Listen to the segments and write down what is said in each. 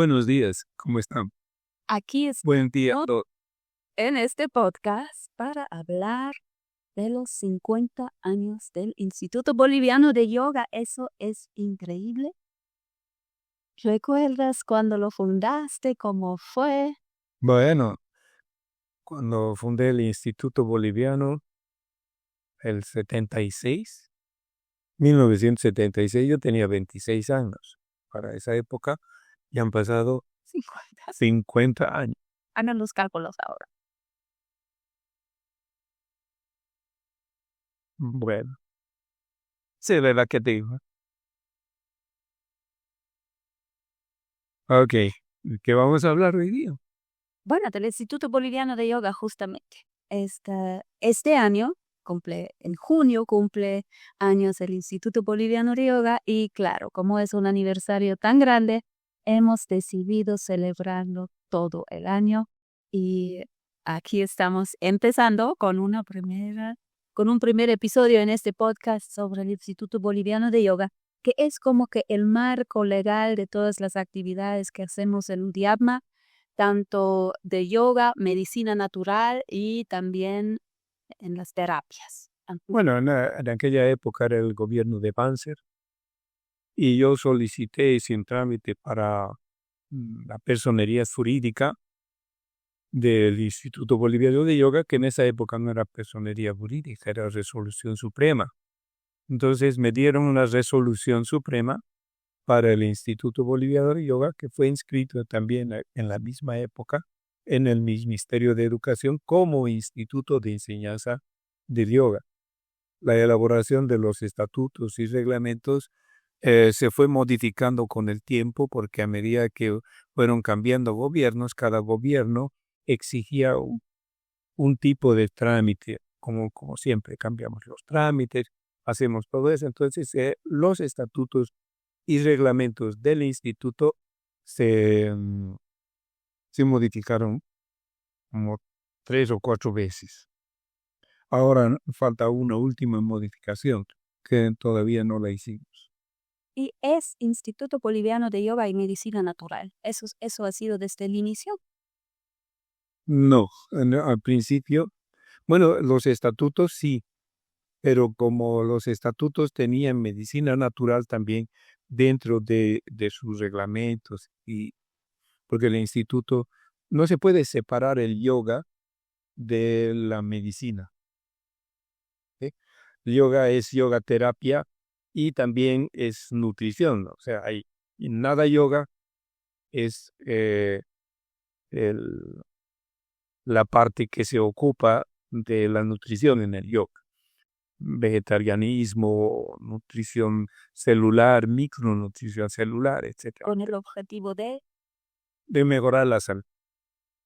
Buenos días, ¿cómo están? Aquí Buen día a estamos todos. en este podcast para hablar de los 50 años del Instituto Boliviano de Yoga. Eso es increíble. ¿Recuerdas cuando lo fundaste? ¿Cómo fue? Bueno, cuando fundé el Instituto Boliviano, el 1976, yo tenía 26 años. Para esa época ya han pasado 50. 50 años. Hagan los cálculos ahora. Bueno, sí, ¿verdad que te digo? Ok, ¿qué vamos a hablar hoy día? Bueno, del Instituto Boliviano de Yoga, justamente. Este año en junio cumple años el Instituto Boliviano de Yoga y claro, como es un aniversario tan grande, hemos decidido celebrarlo todo el año y aquí estamos empezando con un primer episodio en este podcast sobre el Instituto Boliviano de Yoga, que es como que el marco legal de todas las actividades que hacemos en UDIAPMA, tanto de yoga, medicina natural y también en las terapias. Bueno, en aquella época era el gobierno de Banzer y yo solicité sin trámite para la personería jurídica del Instituto Boliviano de Yoga, que en esa época no era personería jurídica, era resolución suprema. Entonces me dieron una resolución suprema para el Instituto Boliviano de Yoga, que fue inscrito también en la misma época en el Ministerio de Educación como Instituto de Enseñanza del Yoga. La elaboración de los estatutos y reglamentos se fue modificando con el tiempo porque a medida que fueron cambiando gobiernos, cada gobierno exigía un tipo de trámite, como siempre cambiamos los trámites, hacemos todo eso. Entonces, los estatutos y reglamentos del instituto se, se modificaron como 3 o 4 veces. Ahora falta una última modificación que todavía no la hicimos. Y es Instituto Boliviano de Yoga y Medicina Natural. Eso ha sido desde el inicio. No, al principio, bueno, los estatutos sí, pero como los estatutos tenían medicina natural también dentro de sus reglamentos, y porque el instituto no se puede separar el yoga de la medicina. ¿Sí? El yoga es yoga terapia y también es nutrición, ¿no? O sea, hay nada yoga es el- la parte que se ocupa de la nutrición en el yoga. Vegetarianismo, nutrición celular, micronutrición celular, etcétera, Con el objetivo de mejorar la salud,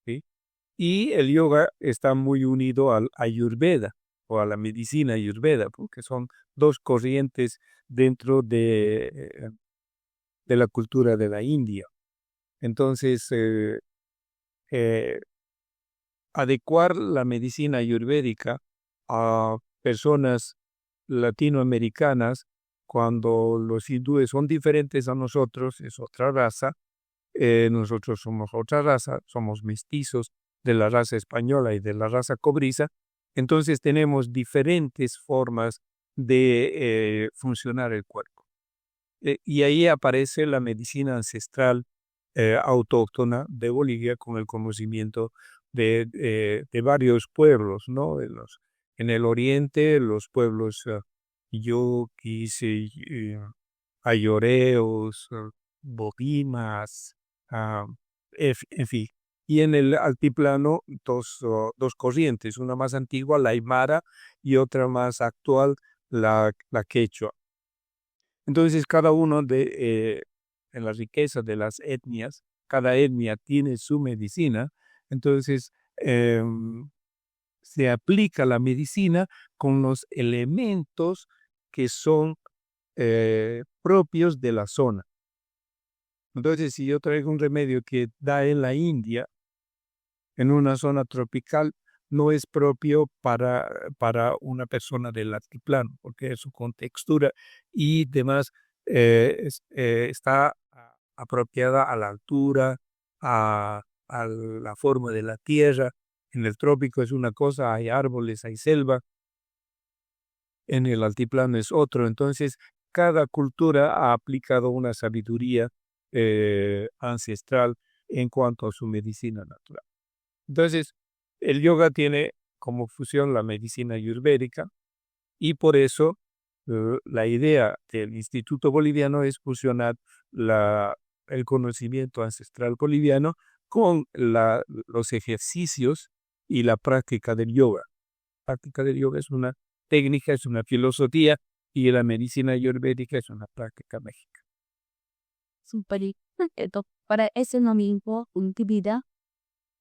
¿sí? Y el yoga está muy unido al Ayurveda o a la medicina Ayurveda, porque son dos corrientes dentro de la cultura de la India. Entonces, eh, adecuar la medicina ayurvédica a personas latinoamericanas, cuando los hindúes son diferentes a nosotros, es otra raza, nosotros somos otra raza, somos mestizos de la raza española y de la raza cobriza, entonces tenemos diferentes formas de funcionar el cuerpo. Y ahí aparece la medicina ancestral autóctona de Bolivia con el conocimiento de varios pueblos, ¿no? En el oriente, los pueblos yoquis, ayoreos, bohimas, ah, en fin. Y en el altiplano, dos corrientes, una más antigua, la aymara, y otra más actual, la quechua. Entonces, cada uno en la riqueza de las etnias, cada etnia tiene su medicina, entonces se aplica la medicina con los elementos que son propios de la zona. Entonces, si yo traigo un remedio que da en la India, en una zona tropical, no es propio para una persona del altiplano, porque su contextura y demás está apropiada a la altura, a la forma de la tierra. En el trópico es una cosa, hay árboles, hay selva. En el altiplano es otro. Entonces, cada cultura ha aplicado una sabiduría ancestral en cuanto a su medicina natural. Entonces, el yoga tiene como fusión la medicina ayurvédica y por eso la idea del Instituto Boliviano es fusionar el conocimiento ancestral boliviano con los ejercicios y la práctica del yoga. La práctica del yoga es una técnica, es una filosofía y la medicina ayurvédica es una práctica mágica. Super. Para ese momento, en tu vida,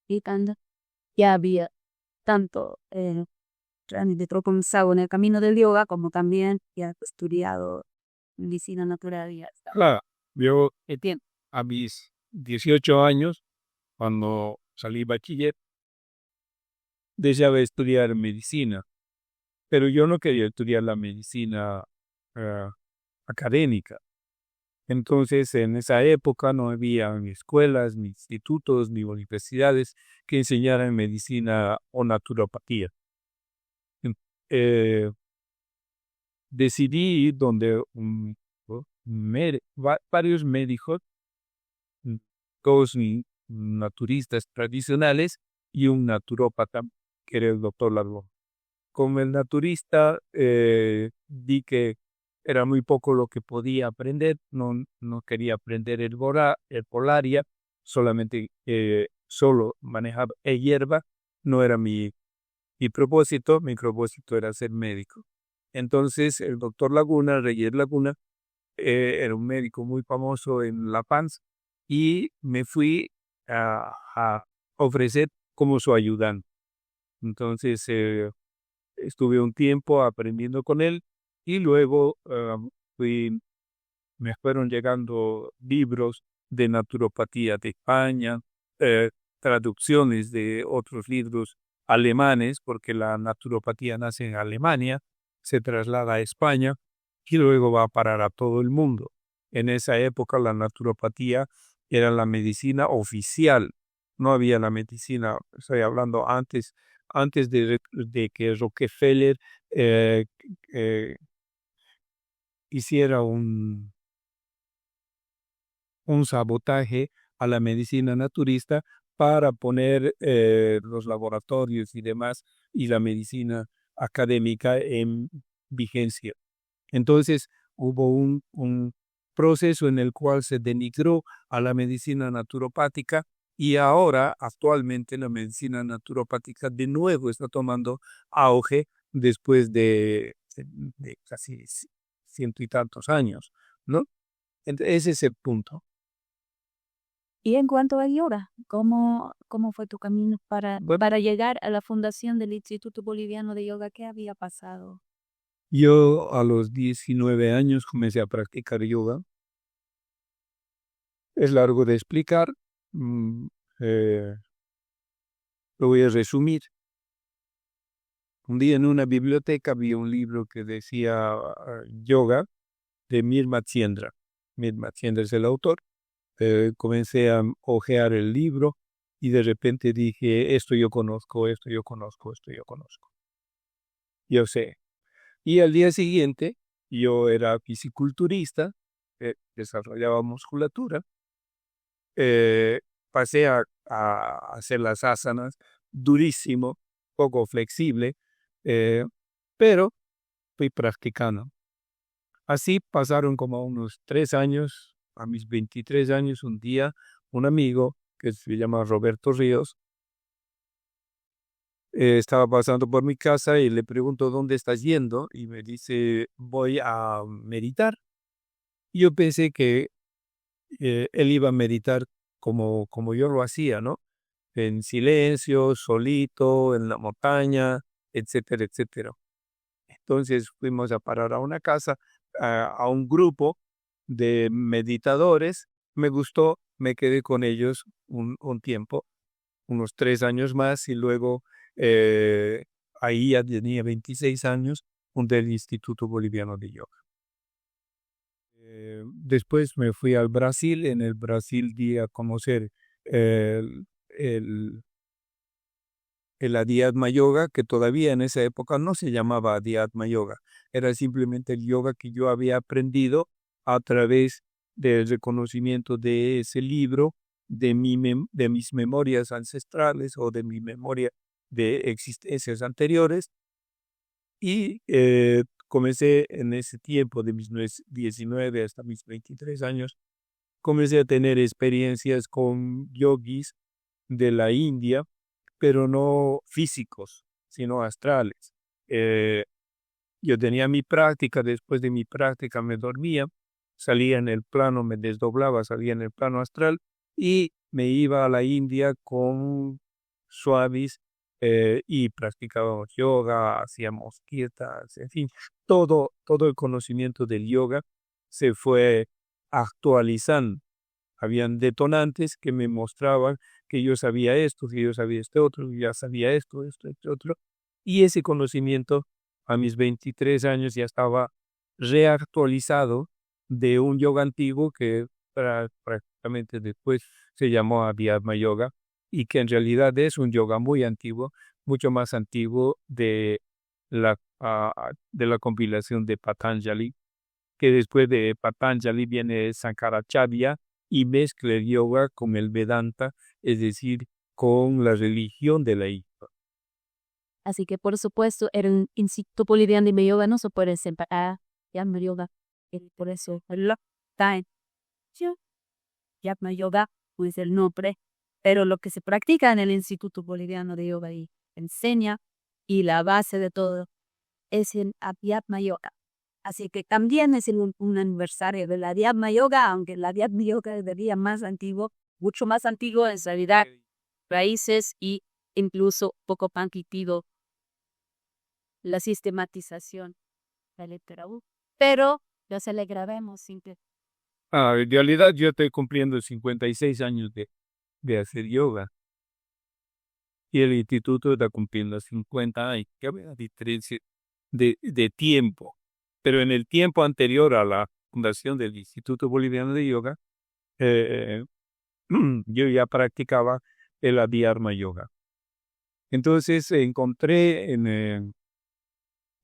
y cuando ya había tanto de comenzado en el camino del yoga, como también ya estudiado medicina natural. Ya está. Claro, yo Entiendo. a mis 18 años, cuando salí bachiller, deseaba estudiar medicina, pero yo no quería estudiar la medicina eh, académica. Entonces, en esa época no había ni escuelas, ni institutos, ni universidades que enseñaran medicina o naturopatía. Eh, Decidí ir donde varios médicos, mm, dos naturistas tradicionales y un naturópata, que era el doctor Largo. Como el naturista, vi que era muy poco lo que podía aprender, no quería aprender herbolaria, solamente solo manejar hierba, no era mi propósito era ser médico. Entonces el doctor Laguna, Reyes Laguna, era un médico muy famoso en La Paz y me fui a ofrecer como su ayudante. Entonces estuve un tiempo aprendiendo con él y luego me fueron llegando libros de naturopatía de España, traducciones de otros libros alemanes, porque la naturopatía nace en Alemania, se traslada a España y luego va a parar a todo el mundo. En esa época la naturopatía era la medicina oficial, no había la medicina, estoy hablando antes de que Rockefeller eh, eh, hiciera un sabotaje a la medicina naturista para poner los laboratorios y demás y la medicina académica en vigencia. Entonces hubo un proceso en el cual se denigró a la medicina naturopática y ahora, actualmente, la medicina naturopática de nuevo está tomando auge después de casi ciento y tantos años, ¿no? Entonces, ese es el punto. Y en cuanto a yoga, ¿cómo fue tu camino Bueno, para llegar a la fundación del Instituto Boliviano de Yoga? ¿Qué había pasado? yo a los 19 años comencé a practicar yoga. Es largo de explicar. mm, eh, lo voy a resumir. Un día en una biblioteca vi un libro que decía yoga de Mir Matsyendra. Mir Matsyendra es el autor. Comencé a hojear el libro y de repente dije, esto yo conozco, esto yo conozco, esto yo conozco. Yo sé. Y al día siguiente yo era fisiculturista, desarrollaba musculatura, eh, pasé a hacer las asanas, durísimo, poco flexible, eh, pero fui practicando. Así pasaron como unos 3 años. A mis 23 años, un día, un amigo que se llama Roberto Ríos estaba pasando por mi casa y le pregunto, ¿dónde estás yendo? Y me dice, voy a meditar. Y yo pensé que él iba a meditar como yo lo hacía, ¿no? En silencio, solito, en la montaña, etcétera, etcétera. Entonces fuimos a parar a una casa, a un grupo de meditadores. Me gustó, me quedé con ellos un tiempo, unos 3 años más, y luego eh, ahí ya tenía 26 años, fundé el Instituto Boliviano de Yoga. Después me fui al Brasil. En el Brasil di a conocer el, el, el Adhyatma Yoga, que todavía en esa época no se llamaba Adhyatma Yoga. Era simplemente el yoga que yo había aprendido a través del reconocimiento de ese libro, de mis memorias ancestrales o de mi memoria de existencias anteriores. Y comencé en ese tiempo, de mis 19 hasta mis 23 años, comencé a tener experiencias con yogis de la India, pero no físicos, sino astrales. Yo tenía mi práctica, después de mi práctica me dormía, salía en el plano, me desdoblaba, salía en el plano astral y me iba a la India con suavis y practicábamos yoga, hacíamos kirtas, en fin, todo el conocimiento del yoga se fue actualizando. Habían detonantes que me mostraban que yo sabía esto, que yo sabía este otro, que ya sabía esto, este otro. Y ese conocimiento a mis 23 años ya estaba reactualizado de un yoga antiguo que prácticamente después se llamó Abhyadma Yoga y que en realidad es un yoga muy antiguo, mucho más antiguo de la compilación de Patanjali, que después de Patanjali viene Sankaracharya y mezcla el yoga con el Vedanta, es decir, con la religión de la India. Así que, por supuesto, el Instituto Boliviano de Yoga no se puede separar Yama Yoga. Y por eso, Yama Yoga no es el nombre, pero lo que se practica en el Instituto Boliviano de Yoga y enseña, y la base de todo, es el Abhyadma Yoga. Así que también es un aniversario de la Abhyadma Yoga, aunque la Abhyadma Yoga es de día más antiguo, mucho más antiguo en realidad, raíces y incluso poco pido la sistematización de la literatura. Pero lo celebraremos siempre. En realidad yo estoy cumpliendo 56 años de hacer yoga y el instituto está cumpliendo 50 años. ¿Qué había diferencia de tiempo? Pero en el tiempo anterior a la fundación del Instituto Boliviano de Yoga, eh, yo ya practicaba el Abhyadma Yoga. Entonces encontré en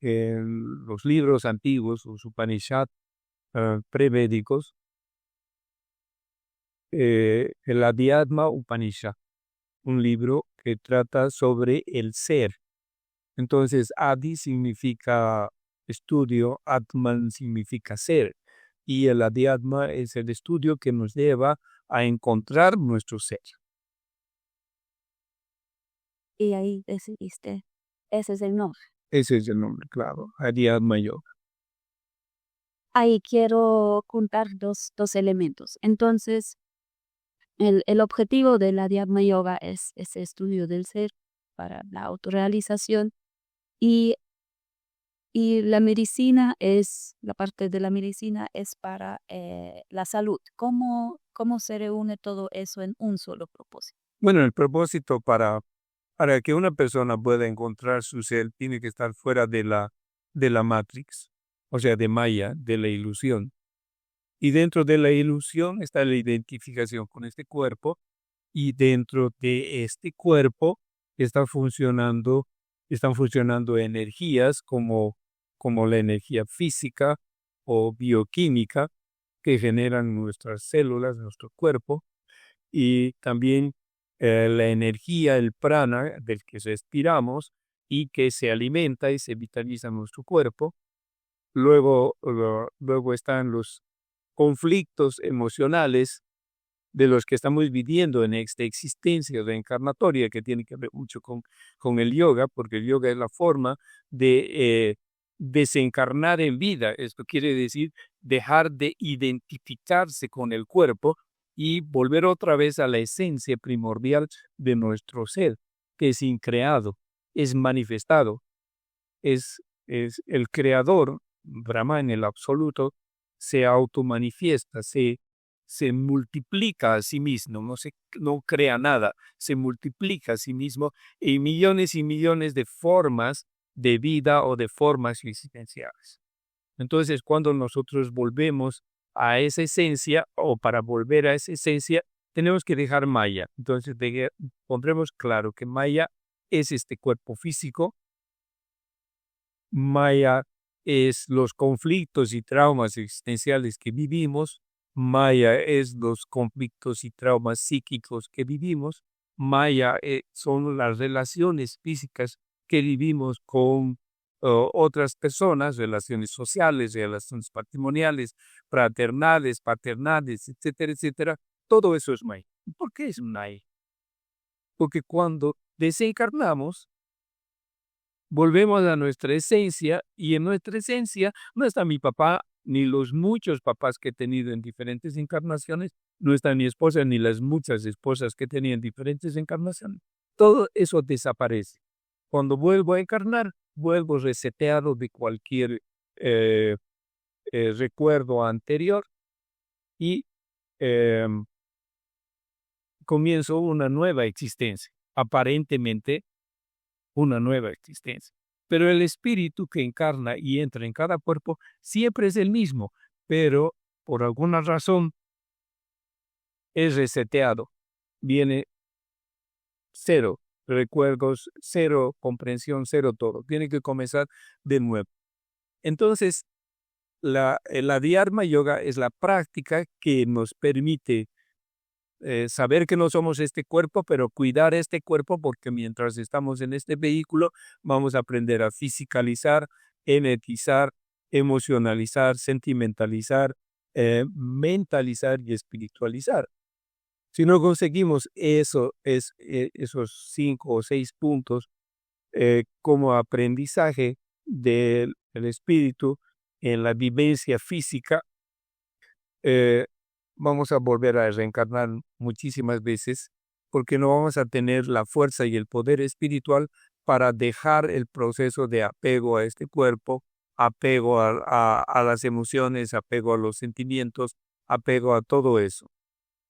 los libros antiguos, los Upanishad prevédicos, el Adhyatma Upanishad, un libro que trata sobre el ser. Entonces, Adi significa estudio, Atman significa ser, y el Adhyatma es el estudio que nos lleva a encontrar nuestro ser. Y ahí decidiste, ese es el nombre. Ese es el nombre, claro, Adhyatma Yoga. Ahí quiero contar dos elementos. Entonces, el objetivo de la Adhyatma Yoga es ese estudio del ser para la autorrealización y la medicina la parte de la medicina es para la salud. ¿Cómo se reúne todo eso en un solo propósito? Bueno, el propósito para que una persona pueda encontrar su ser tiene que estar fuera de la Matrix, o sea, de Maya, de la ilusión. Y dentro de la ilusión está la identificación con este cuerpo y dentro de este cuerpo están funcionando energías como la energía física o bioquímica que generan nuestras células, nuestro cuerpo, y también la energía, el prana del que respiramos y que se alimenta y se vitaliza nuestro cuerpo. Luego están los conflictos emocionales de los que estamos viviendo en esta existencia reencarnatoria, que tiene que ver mucho con el yoga, porque el yoga es la forma de desencarnar en vida. Esto quiere decir dejar de identificarse con el cuerpo y volver otra vez a la esencia primordial de nuestro ser, que es increado, es manifestado, es el creador. Brahma en el absoluto se automanifiesta, se multiplica a sí mismo, no crea nada, se multiplica a sí mismo en millones y millones de formas de vida o de formas existenciales. Entonces, cuando nosotros volvemos a esa esencia o para volver a esa esencia, tenemos que dejar Maya. Entonces pondremos claro que Maya es este cuerpo físico, Maya es los conflictos y traumas existenciales que vivimos, Maya es los conflictos y traumas psíquicos que vivimos, Maya son las relaciones físicas que vivimos con otras personas, relaciones sociales, relaciones patrimoniales, fraternales, paternales, etcétera, etcétera. Todo eso es Maya. ¿Por qué es Maya? Porque cuando desencarnamos, volvemos a nuestra esencia y en nuestra esencia no está mi papá ni los muchos papás que he tenido en diferentes encarnaciones, no está mi esposa ni las muchas esposas que tenía en diferentes encarnaciones. Todo eso desaparece. Cuando vuelvo a encarnar, vuelvo reseteado de cualquier recuerdo anterior y comienzo una nueva existencia, aparentemente una nueva existencia. Pero el espíritu que encarna y entra en cada cuerpo siempre es el mismo, pero por alguna razón es reseteado. Viene cero recuerdos, cero comprensión, cero todo. Tiene que comenzar de nuevo. Entonces, la Dhyarma Yoga es la práctica que nos permite saber que no somos este cuerpo, pero cuidar este cuerpo porque mientras estamos en este vehículo vamos a aprender a fisicalizar, energetizar, emocionalizar, sentimentalizar, mentalizar y espiritualizar. Si no conseguimos esos 5 o 6 puntos como aprendizaje del espíritu en la vivencia física, vamos a volver a reencarnar muchísimas veces porque no vamos a tener la fuerza y el poder espiritual para dejar el proceso de apego a este cuerpo, apego a las emociones, apego a los sentimientos, apego a todo eso.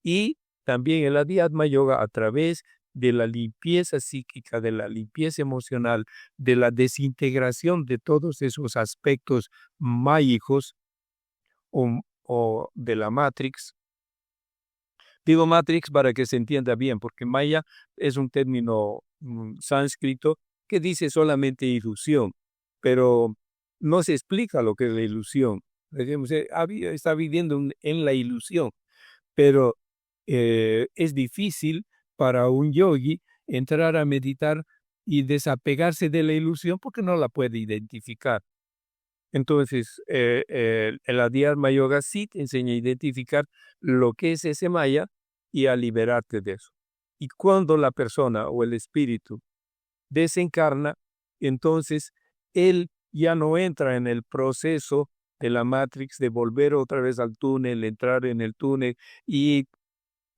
Y también el Adhyatma Yoga a través de la limpieza psíquica, de la limpieza emocional, de la desintegración de todos esos aspectos mágicos o de la Matrix. Digo Matrix para que se entienda bien, porque Maya es un término sánscrito que dice solamente ilusión, pero no se explica lo que es la ilusión. Decimos, está viviendo en la ilusión, pero es difícil para un yogi entrar a meditar y desapegarse de la ilusión porque no la puede identificar. Entonces, el Adhyatma Yoga sí te enseña a identificar lo que es ese Maya y a liberarte de eso. Y cuando la persona o el espíritu desencarna, entonces él ya no entra en el proceso de la Matrix de volver otra vez al túnel, entrar en el túnel y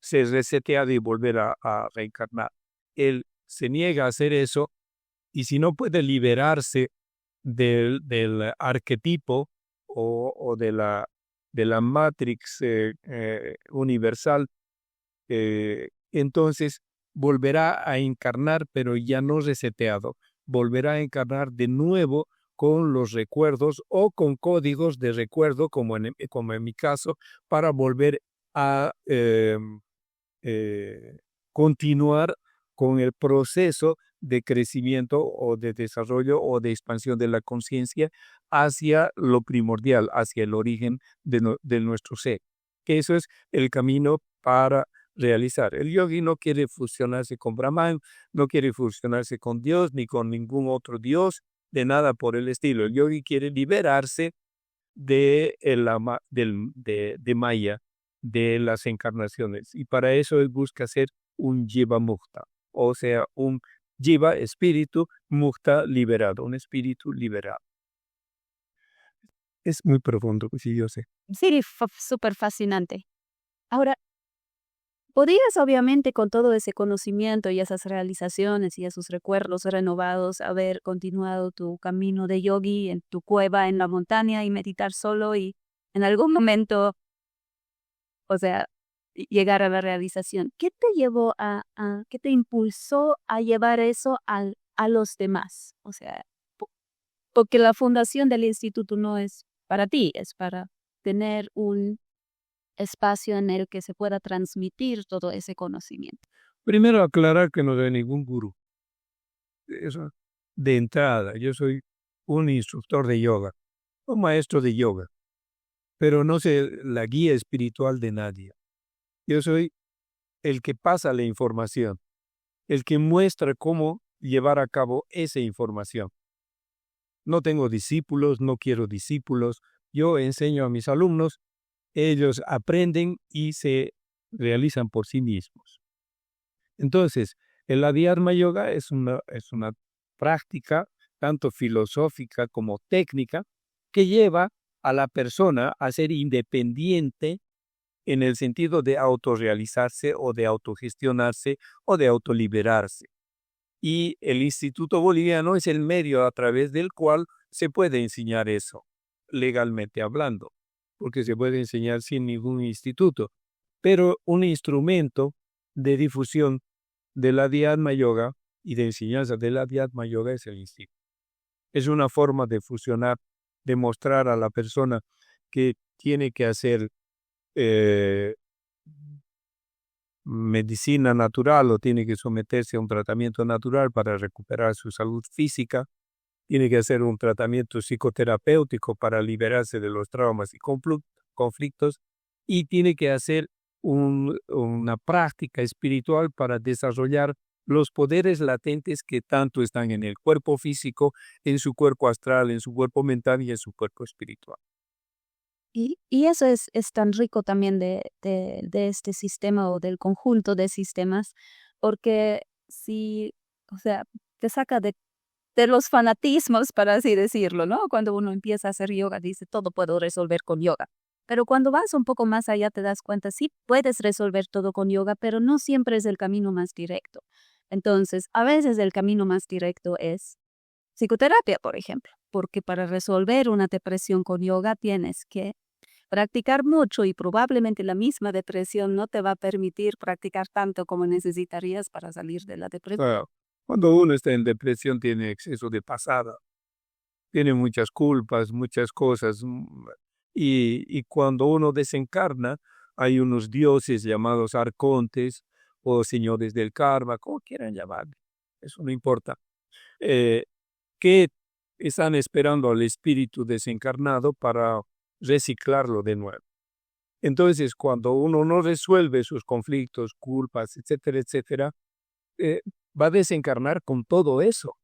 se resetea de volver a reencarnar. Él se niega a hacer eso y si no puede liberarse del arquetipo o de la Matrix universal, entonces volverá a encarnar, pero ya no reseteado. Volverá a encarnar de nuevo con los recuerdos o con códigos de recuerdo, como en mi caso, para volver a continuar con el proceso de crecimiento o de desarrollo o de expansión de la conciencia hacia lo primordial, hacia el origen de nuestro ser. Que eso es el camino para realizar. El yogi no quiere fusionarse con Brahman, no quiere fusionarse con Dios ni con ningún otro Dios, de nada por el estilo. El yogi quiere liberarse de Maya, de las encarnaciones. Y para eso él busca ser un Jiva Mukta, o sea, un Jiva, espíritu, Mukta, liberado, un espíritu liberado. Es muy profundo, sí, yo sé. Sí, súper fascinante. Ahora, podrías obviamente con todo ese conocimiento y esas realizaciones y esos recuerdos renovados haber continuado tu camino de yogi en tu cueva en la montaña y meditar solo y en algún momento, o sea, llegar a la realización. ¿Qué te llevó qué te impulsó a llevar eso a los demás? O sea, porque la fundación del instituto no es para ti, es para tener un espacio en el que se pueda transmitir todo ese conocimiento. Primero aclarar que no soy ningún gurú. Eso de entrada, yo soy un instructor de yoga, un maestro de yoga, pero no soy la guía espiritual de nadie. Yo soy el que pasa la información, el que muestra cómo llevar a cabo esa información. No tengo discípulos, no quiero discípulos. Yo enseño a mis alumnos, ellos aprenden y se realizan por sí mismos. Entonces, el Adhyatma Yoga es una práctica tanto filosófica como técnica que lleva a la persona a ser independiente en el sentido de autorrealizarse o de autogestionarse o de autoliberarse. Y el Instituto Boliviano es el medio a través del cual se puede enseñar eso, legalmente hablando, porque se puede enseñar sin ningún instituto, pero un instrumento de difusión del Adhyatma Yoga y de enseñanza del Adhyatma Yoga es el instituto. Es una forma de fusionar, de mostrar a la persona que tiene que hacer medicina natural o tiene que someterse a un tratamiento natural para recuperar su salud física, tiene que hacer un tratamiento psicoterapéutico para liberarse de los traumas y conflictos y tiene que hacer una práctica espiritual para desarrollar los poderes latentes que tanto están en el cuerpo físico, en su cuerpo astral, en su cuerpo mental y en su cuerpo espiritual. Y eso es tan rico también de este sistema o del conjunto de sistemas, porque o sea, te saca de los fanatismos, para así decirlo, ¿no? Cuando uno empieza a hacer yoga, dice, todo puedo resolver con yoga. Pero cuando vas un poco más allá, te das cuenta, sí puedes resolver todo con yoga, pero no siempre es el camino más directo. Entonces, a veces el camino más directo es psicoterapia, por ejemplo, porque para resolver una depresión con yoga tienes que practicar mucho y probablemente la misma depresión no te va a permitir practicar tanto como necesitarías para salir de la depresión. Claro, cuando uno está en depresión tiene exceso de pasada, tiene muchas culpas, muchas cosas, y cuando uno desencarna, hay unos dioses llamados arcontes o señores del karma, como quieran llamarle, eso no importa, que están esperando al espíritu desencarnado para reciclarlo de nuevo. Entonces, cuando uno no resuelve sus conflictos, culpas, etcétera, etcétera, va a desencarnar con todo eso,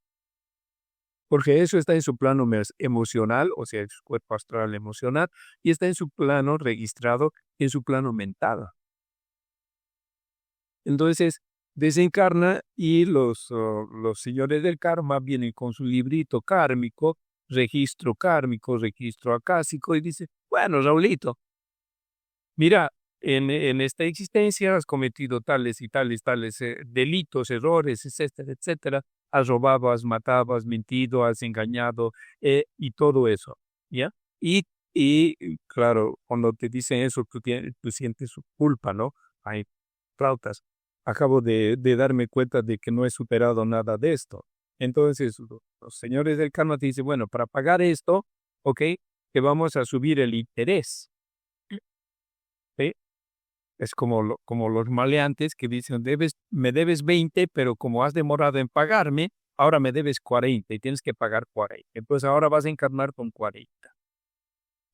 porque eso está en su plano emocional, o sea, en su cuerpo astral emocional, y está en su plano registrado, en su plano mental. Entonces, desencarna y los señores del karma vienen con su librito kármico, registro acásico, y dice, bueno, Raulito, mira, en esta existencia has cometido tales y tales delitos, errores, etcétera, etcétera. Has robado, has matado, has mentido, has engañado y todo eso, ¿ya? Claro, cuando te dicen eso, tú sientes su culpa, ¿no? Hay flautas. Acabo de darme cuenta de que no he superado nada de esto. Entonces, los señores del karma te dicen, bueno, para pagar esto, ¿ok? Te vamos a subir el interés. ¿Sí? Es como los maleantes que dicen, me debes 20, pero como has demorado en pagarme, ahora me debes 40 y tienes que pagar 40. Entonces ahora vas a encarnar con 40.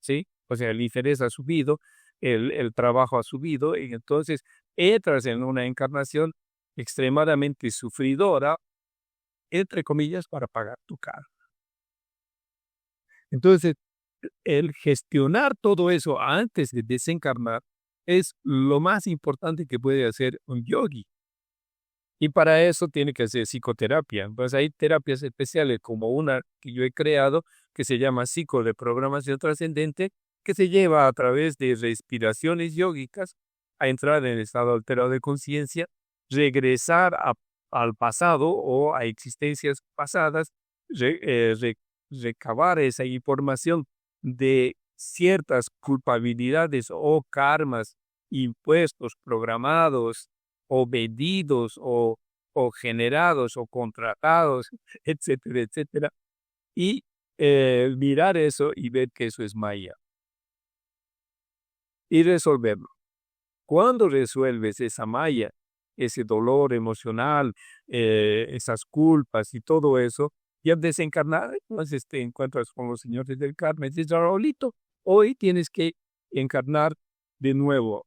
¿Sí? O sea, el interés ha subido, el trabajo ha subido, y entonces entras en una encarnación extremadamente sufridora, entre comillas, para pagar tu karma. Entonces, el gestionar todo eso antes de desencarnar es lo más importante que puede hacer un yogi. Y para eso tiene que hacer psicoterapia. Pues hay terapias especiales como una que yo he creado que se llama psicoreprogramación trascendente, que se lleva a través de respiraciones yógicas a entrar en el estado alterado de conciencia, regresar al pasado o a existencias pasadas, recabar esa información de ciertas culpabilidades o karmas impuestos, programados o vendidos o generados o contratados, etcétera, etcétera, y mirar eso y ver que eso es Maya. y resolverlo. Cuando resuelves esa malla, ese dolor emocional, esas culpas y todo eso, y al desencarnar, entonces te encuentras con los señores del karma y dices, Raulito, hoy tienes que encarnar de nuevo.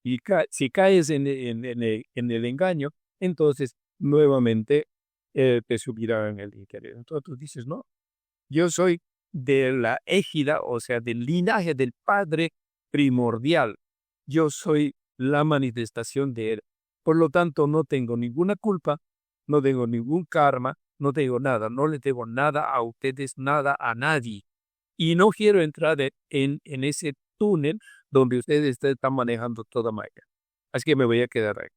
Y si caes en el engaño, entonces nuevamente te subirá en el interior. Entonces tú dices, no, yo soy de la égida, o sea, del linaje del Padre primordial. Yo soy la manifestación de Él. Por lo tanto, no tengo ninguna culpa, no tengo ningún karma, no tengo nada, no le debo nada a ustedes, nada a nadie. Y no quiero entrar en ese túnel donde ustedes están manejando toda Maya. Así que me voy a quedar ahí.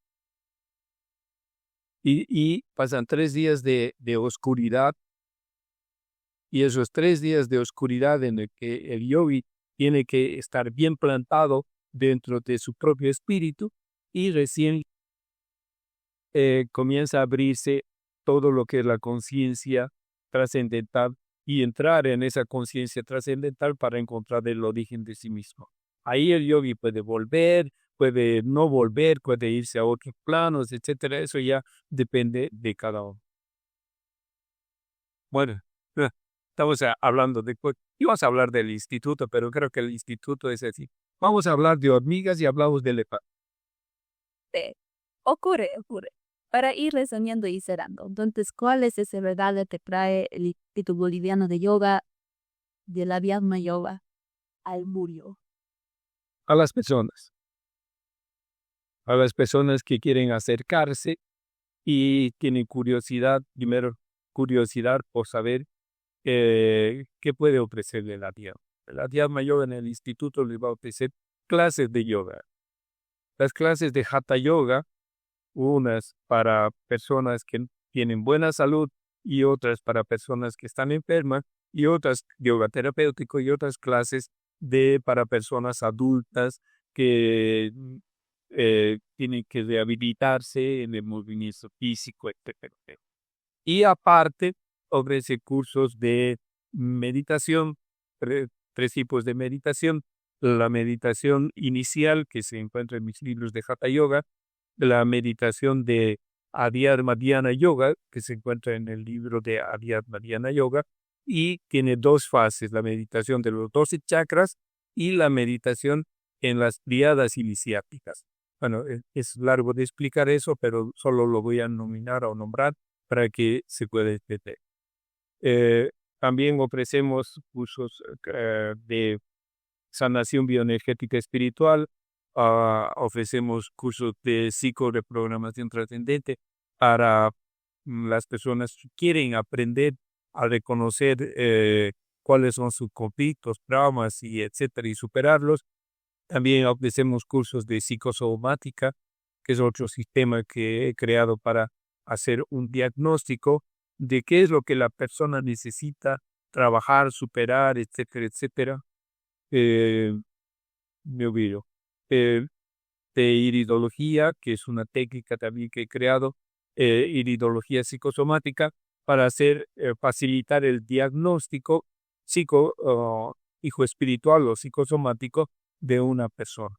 Y pasan 3 días de oscuridad, y esos 3 días de oscuridad en el que el yogi tiene que estar bien plantado dentro de su propio espíritu, y recién comienza a abrirse todo lo que es la conciencia trascendental y entrar en esa conciencia trascendental para encontrar el origen de sí mismo. Ahí el yogi puede volver, puede no volver, puede irse a otros planos, etcétera. Eso ya depende de cada uno. Bueno, estamos hablando de... Íbamos a hablar del instituto, pero creo que el instituto es así. Vamos a hablar de hormigas y hablamos de elefante. Ocurre. Para ir resumiendo y cerrando. Entonces, ¿cuál es ese verdad que te trae el Instituto Boliviano de Yoga, de la Vyadma Yoga, al murio? A las personas que quieren acercarse y tienen curiosidad, primero curiosidad por saber qué puede ofrecerle la Vyadma. La Vyadma Yoga en el instituto les va a ofrecer clases de yoga. Las clases de Hatha Yoga, unas para personas que tienen buena salud y otras para personas que están enfermas, y otras yoga terapéutico y otras clases para personas adultas que tienen que rehabilitarse en el movimiento físico, etc. Y aparte ofrece cursos de meditación, 3 tipos de meditación: la meditación inicial, que se encuentra en mis libros de Hatha Yoga; la meditación de Adhyatma Dhyana Yoga, que se encuentra en el libro de Adhyatma Dhyana Yoga, y tiene 2 fases: la meditación de los 12 chakras y la meditación en las triadas iniciáticas. Bueno, es largo de explicar eso, pero solo lo voy a nominar o nombrar para que se pueda entender. También ofrecemos cursos de sanación bioenergética espiritual, ofrecemos cursos de psicoreprogramación trascendente para las personas que quieren aprender a reconocer cuáles son sus conflictos, traumas y etcétera, y superarlos. También ofrecemos cursos de psicosomática, que es otro sistema que he creado para hacer un diagnóstico de qué es lo que la persona necesita trabajar, superar, etcétera, etcétera. Me olvido. De iridología, que es una técnica también que he creado, iridología psicosomática, para facilitar el diagnóstico hijo espiritual o psicosomático de una persona.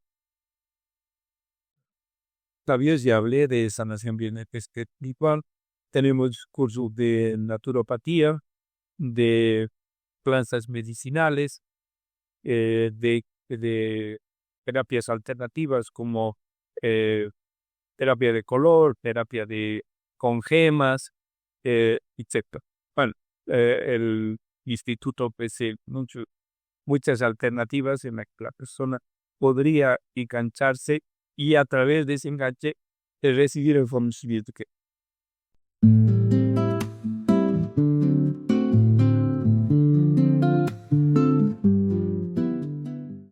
También ya hablé de sanación bioenergética espiritual. Tenemos cursos de naturopatía, de plantas medicinales, de terapias alternativas como terapia de color, terapia con gemas, etc. Bueno, el instituto ofrece muchas alternativas en las que la persona podría engancharse y a través de ese enganche recibir el conocimiento que